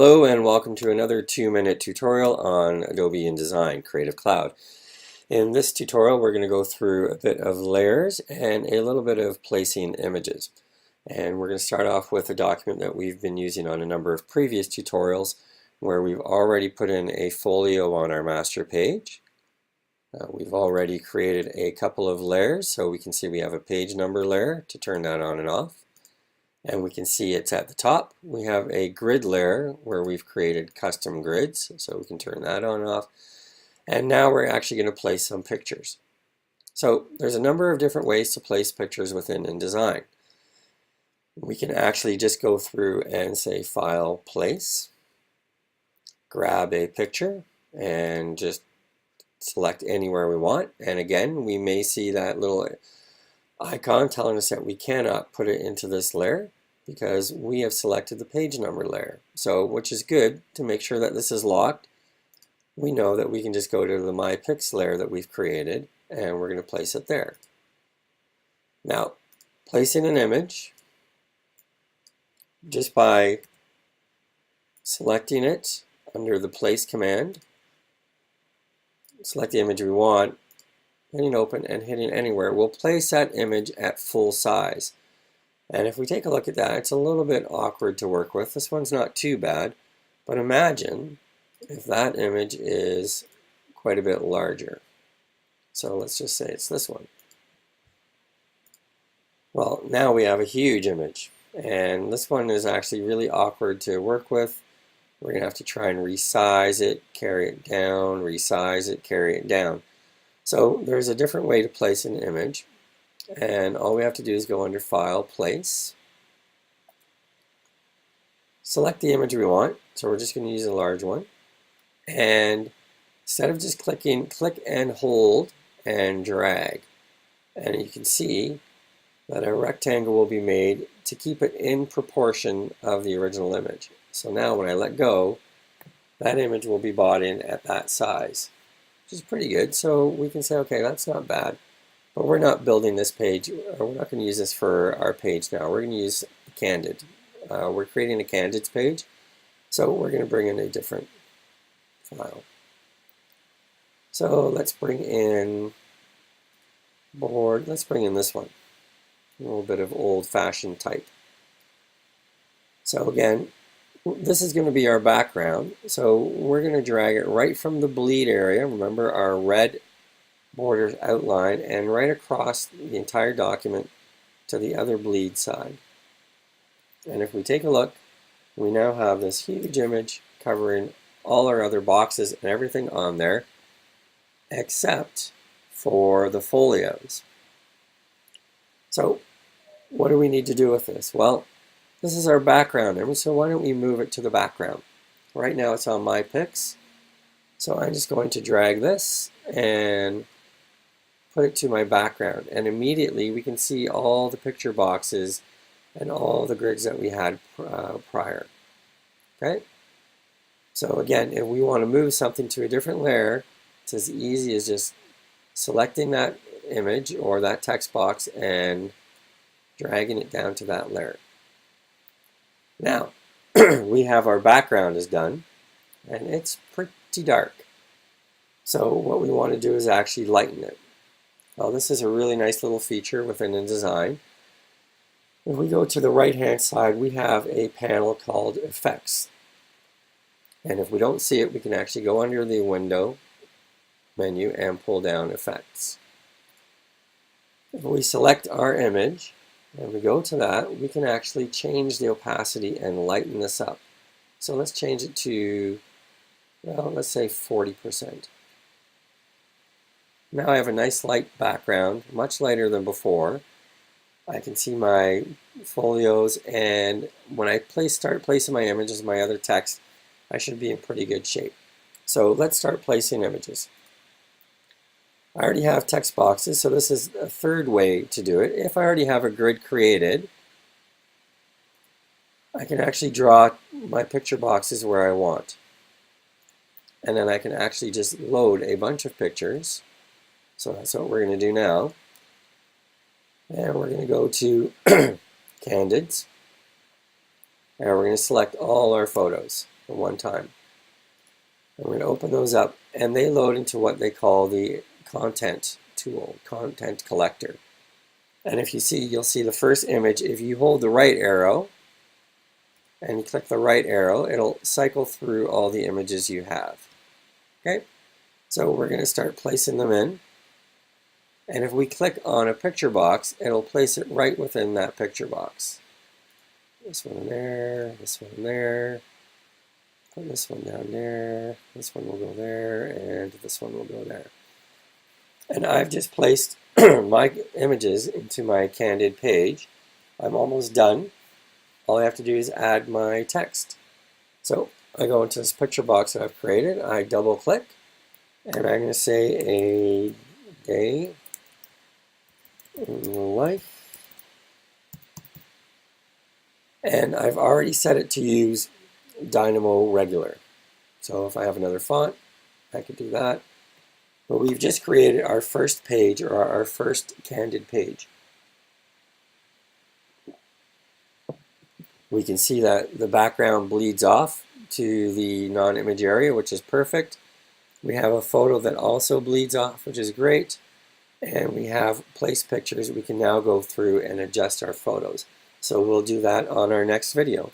Hello and welcome to another 2-minute tutorial on Adobe InDesign Creative Cloud. In this tutorial we're going to go through a bit of layers and a little bit of placing images. And we're going to start off with a document that we've been using on a number of previous tutorials where we've already put in a folio on our master page. We've already created a couple of layers, so we can see we have a page number layer to turn that on and off. And we can see it's at the top. We have a grid layer where we've created custom grids, so we can turn that on and off. And now we're actually going to place some pictures. So there's a number of different ways to place pictures within InDesign. We can actually just go through and say File, Place, grab a picture, and just select anywhere we want. And again, we may see that little icon telling us that we cannot put it into this layer because we have selected the page number layer. So, which is good to make sure that this is locked. We know that we can just go to the My Pics layer that we've created and we're going to place it there. Now, placing an image just by selecting it under the Place command, select the image we want, hitting open and hitting anywhere will place that image at full size. And if we take a look at that, it's a little bit awkward to work with. This one's not too bad, but imagine if that image is quite a bit larger. So let's just say it's this one. Well, now we have a huge image, and this one is actually really awkward to work with. We're going to have to try and resize it, carry it down, resize it, carry it down. So there's a different way to place an image, and all we have to do is go under File, Place, select the image we want, so we're just going to use a large one, and instead of just clicking, click and hold and drag, and you can see that a rectangle will be made to keep it in proportion of the original image. So now when I let go, that image will be brought in at that size, which is pretty good. So we can say, okay, that's not bad, but we're not building this page, or we're not going to use this for our page now. We're going to use Candid. We're creating a Candids page, so we're going to bring in a different file. So let's bring in board. Let's bring in this one, a little bit of old-fashioned type. So again, this is going to be our background, so we're going to drag it right from the bleed area, remember our red borders outline, and right across the entire document to the other bleed side. And if we take a look, we now have this huge image covering all our other boxes and everything on there except for the folios. So what do we need to do with this? Well, this is our background image, so why don't we move it to the background? Right now it's on My Pics, so I'm just going to drag this and put it to my background, and immediately we can see all the picture boxes and all the grids that we had prior. Okay? So again, if we want to move something to a different layer, it's as easy as just selecting that image or that text box and dragging it down to that layer. Now, we have our background is done, and it's pretty dark. So what we want to do is actually lighten it. Well, this is a really nice little feature within InDesign. If we go to the right-hand side, we have a panel called Effects. And if we don't see it, we can actually go under the Window menu and pull down Effects. If we select our image, and we go to that, we can actually change the opacity and lighten this up. So let's change it to, well, let's say 40%. Now I have a nice light background, much lighter than before. I can see my folios, and when I start placing my images, my other text, I should be in pretty good shape. So let's start placing images. I already have text boxes, so this is a third way to do it. If I already have a grid created, I can actually draw my picture boxes where I want. And then I can actually just load a bunch of pictures. So that's what we're going to do now. And we're going to go to Candids, and we're going to select all our photos. for one time. And we're going to open those up, and they load into what they call the content tool, content collector. And if you see, you'll see the first image. If you hold the right arrow and you click the right arrow, it'll cycle through all the images you have. Okay, so we're going to start placing them in. And if we click on a picture box, it'll place it right within that picture box. This one in there, this one in there, put this one down there, this one will go there, and this one will go there. And I've just placed my images into my candid page. I'm almost done. All I have to do is add my text. So I go into this picture box that I've created, I double click, and I'm going to say a day in the life. And I've already set it to use Dynamo regular. So if I have another font, I could do that. But we've just created our first page, or our first candid page. We can see that the background bleeds off to the non-image area, which is perfect. We have a photo that also bleeds off, which is great. And we have place pictures. We can now go through and adjust our photos. So we'll do that on our next video.